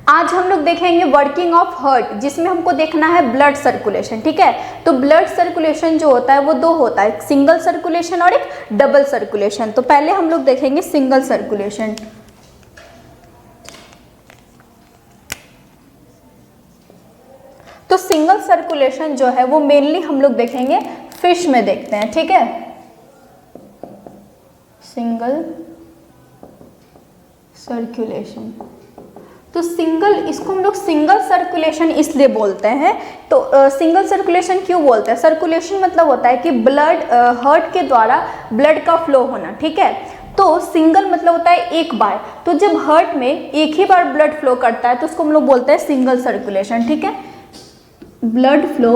आज हम लोग देखेंगे वर्किंग ऑफ हार्ट, जिसमें हमको देखना है ब्लड सर्कुलेशन। ठीक है, तो ब्लड सर्कुलेशन जो होता है वो दो होता है, एक सिंगल सर्कुलेशन और एक डबल सर्कुलेशन। तो पहले हम लोग देखेंगे सिंगल सर्कुलेशन। तो सिंगल सर्कुलेशन जो है वो मेनली हम लोग देखेंगे फिश में देखते हैं। ठीक है, सिंगल सर्कुलेशन। तो सिंगल, इसको हम लोग सिंगल सर्कुलेशन इसलिए बोलते हैं। तो सिंगल सर्कुलेशन क्यों बोलते हैं? सर्कुलेशन मतलब होता है कि ब्लड, हार्ट के द्वारा ब्लड का फ्लो होना। ठीक है, तो सिंगल मतलब होता है एक बार। तो जब हार्ट में एक ही बार ब्लड फ्लो करता है तो उसको हम लोग बोलते हैं सिंगल सर्कुलेशन। ठीक है, blood flow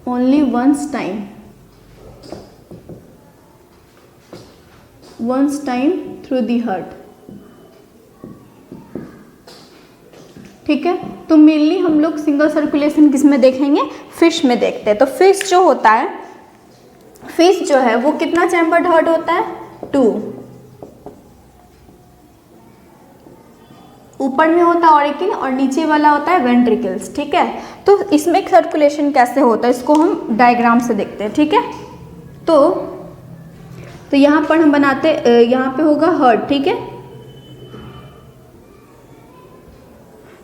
only once time through the heart. ठीक है, तो मेनली हम लोग सिंगल सर्कुलेशन किस में देखेंगे? फिश में देखते हैं। तो फिश जो होता है, फिश जो है वो कितना चैम्बर्ड हार्ट होता है? 2। ऊपर में होता है ऑरिकल और नीचे वाला होता है वेंट्रिकल्स। ठीक है, तो इसमें सर्कुलेशन कैसे होता है इसको हम डायग्राम से देखते हैं। ठीक है, तो यहाँ पर हम बनाते, यहाँ पे होगा हार्ट। ठीक है,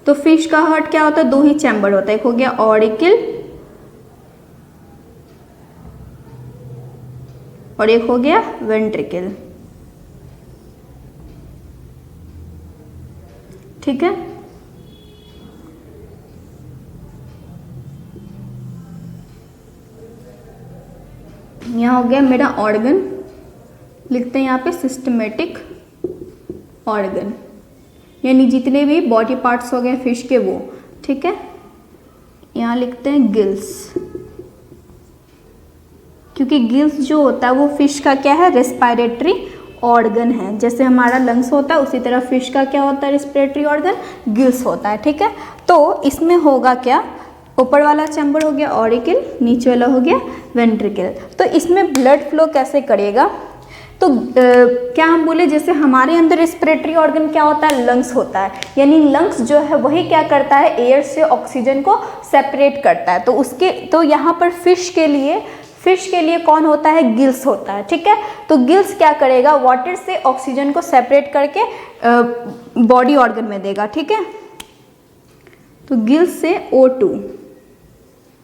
तो फिश का हार्ट क्या होता है? 2 ही चैम्बर होता है, एक हो गया ऑरिकल और एक हो गया वेंट्रिकल। ठीक है, यहाँ हो गया मेरा ऑर्गन, लिखते हैं यहाँ पे सिस्टमेटिक ऑर्गन, यानी जितने भी बॉडी पार्ट्स हो गए फिश के वो। ठीक है, यहाँ लिखते हैं गिल्स, क्योंकि गिल्स जो होता है वो फिश का क्या है? रेस्पिरेटरी ऑर्गन है। जैसे हमारा लंग्स होता है उसी तरह फिश का क्या होता है? रेस्पिरेटरी ऑर्गन गिल्स होता है। ठीक है, तो इसमें होगा क्या? ऊपर वाला चैम्बर हो गया ऑरिकल, नीचे वाला हो गया वेंट्रिकल। तो इसमें ब्लड फ्लो कैसे करेगा? तो क्या हम बोले, जैसे हमारे अंदर रेस्पिरेटरी ऑर्गन क्या होता है? लंग्स होता है, यानी लंग्स जो है वही क्या करता है? एयर से ऑक्सीजन को सेपरेट करता है। तो यहाँ पर फिश के लिए कौन होता है? गिल्स होता है। ठीक है, तो गिल्स क्या करेगा? वाटर से ऑक्सीजन को सेपरेट करके बॉडी ऑर्गन में देगा। ठीक है, तो गिल्स से O2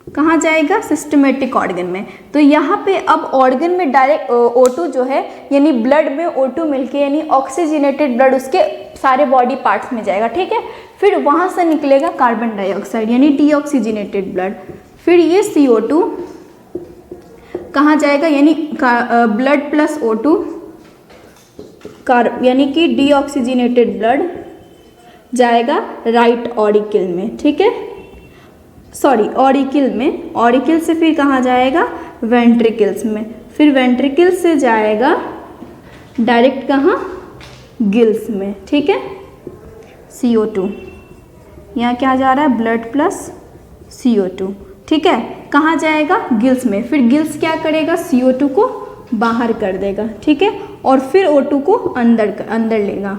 कहाँ जाएगा? सिस्टमेटिक ऑर्गन में। तो यहाँ पे अब ऑर्गन में डायरेक्ट O2 जो है, यानी ब्लड में O2 मिलके, यानी ऑक्सीजनेटेड ब्लड उसके सारे बॉडी पार्ट्स में जाएगा। ठीक है, फिर वहाँ से निकलेगा कार्बन डाइऑक्साइड, यानी डीऑक्सीजनेटेड ब्लड। फिर ये CO2 कहाँ जाएगा? यानी ब्लड प्लस O2 यानी कि डीऑक्सीजनेटेड ब्लड जाएगा राइट ऑरिकल में। ठीक है, सॉरी ऑरिकल में, ऑरिकल से फिर कहाँ जाएगा? वेंट्रिकल्स में, फिर वेंट्रिकल से जाएगा डायरेक्ट कहाँ? गिल्स में। ठीक है, CO2 यहाँ क्या जा रहा है? Blood plus CO2। ठीक है, कहाँ जाएगा? गिल्स में। फिर गिल्स क्या करेगा? CO2 को बाहर कर देगा। ठीक है, और फिर O2 को अंदर लेगा।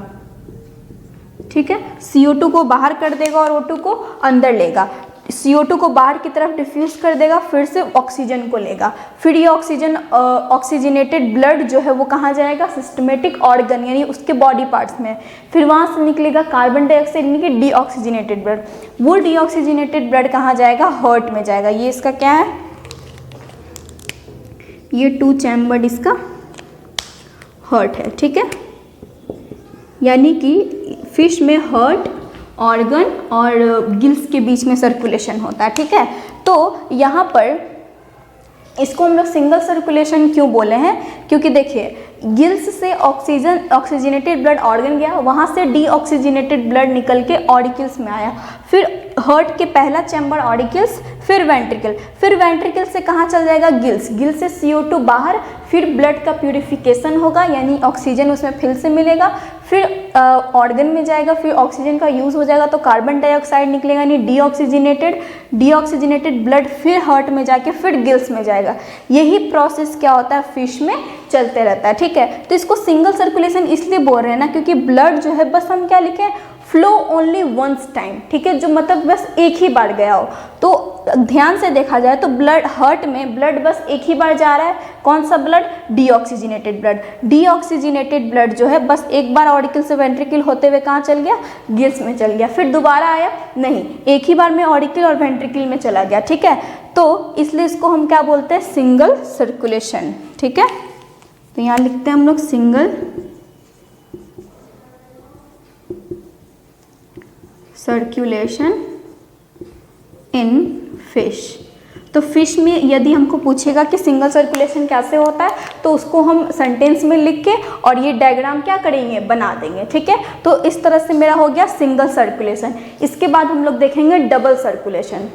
ठीक है, CO2 को बाहर कर देगा और O2 को अंदर लेगा। CO2 को बाहर की तरफ डिफ्यूज कर देगा, फिर से ऑक्सीजन को लेगा। फिर ये ऑक्सीजनेटेड ब्लड जो है वो कहाँ जाएगा? सिस्टमेटिक ऑर्गन, यानी उसके बॉडी पार्ट्स में। फिर वहाँ से निकलेगा कार्बन डाइऑक्साइड, यानी कि डीऑक्सीजनेटेड ब्लड। वो डीऑक्सीजनेटेड ब्लड कहाँ जाएगा? हार्ट में जाएगा। ये इसका क्या है? ये 2 चैम्बर्ड इसका हार्ट है। ठीक है, यानी कि फिश में हार्ट, ऑर्गन और गिल्स के बीच में सर्कुलेशन होता है। ठीक है, तो यहाँ पर इसको हम लोग सिंगल सर्कुलेशन क्यों बोले हैं? क्योंकि देखिए, गिल्स से ऑक्सीजनेटेड ब्लड ऑर्गन गया, वहाँ से डीऑक्सीजनेटेड ब्लड निकल के ऑरिकल्स में आया, फिर हार्ट के पहला चैम्बर ऑरिकल्स, फिर वेंट्रिकल से कहाँ चल जाएगा? गिल्स से CO2 बाहर, फिर ब्लड का प्यूरिफिकेशन होगा, यानी ऑक्सीजन उसमें फिर से मिलेगा, फिर ऑर्गन में जाएगा, फिर ऑक्सीजन का यूज़ हो जाएगा तो कार्बन डाइऑक्साइड निकलेगा, यानी डीऑक्सीजनेटेड ब्लड फिर हार्ट में जाके फिर गिल्स में जाएगा। यही प्रोसेस क्या होता है? फिश में चलते रहता है, ठीक है। तो इसको सिंगल सर्कुलेशन इसलिए बोल रहे हैं ना, क्योंकि ब्लड जो है बस हम क्या लिखे, फ्लो ओनली वंस टाइम, ठीक है, जो मतलब बस एक ही बार गया हो। तो ध्यान से देखा जाए तो ब्लड, हार्ट में ब्लड बस एक ही बार जा रहा है। कौन सा blood? Deoxygenated blood. Deoxygenated blood जो है बस एक बार ऑरिकल से वेंट्रिकल होते हुए कहाँ चल गया? गिल्स में चल गया। फिर दोबारा आया नहीं, एक ही बार में ऑरिकल और वेंट्रिकल में चला गया, ठीक है। तो इसलिए इसको हम क्या बोलते हैं? सिंगल सर्कुलेशन, ठीक है। तो यहाँ लिखते हैं हम लोग सिंगल सर्कुलेशन इन फिश। तो फिश में यदि हमको पूछेगा कि सिंगल सर्कुलेशन कैसे होता है, तो उसको हम सेंटेंस में लिख के और ये डायग्राम क्या करेंगे? बना देंगे, ठीक है। तो इस तरह से मेरा हो गया सिंगल सर्कुलेशन। इसके बाद हम लोग देखेंगे डबल सर्कुलेशन।